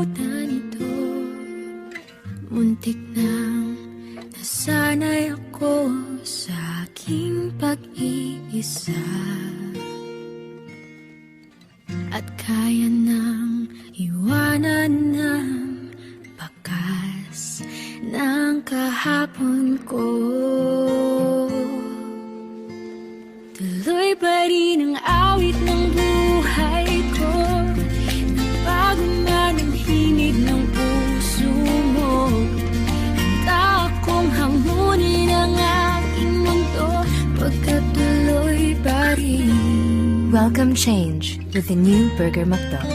kalimutan ito. Muntik nang nasanay ako sa aking pag-iisa, at kaya nang iwanan ng bakas ng kahapon ko. Tuloy pa rin ang awit ng buhay ko, nagbago man ang himig ng puso mo. Handa akong hamunin ang aking mundo, pagkatuloy pa rin. Welcome change with the new Burger McDo.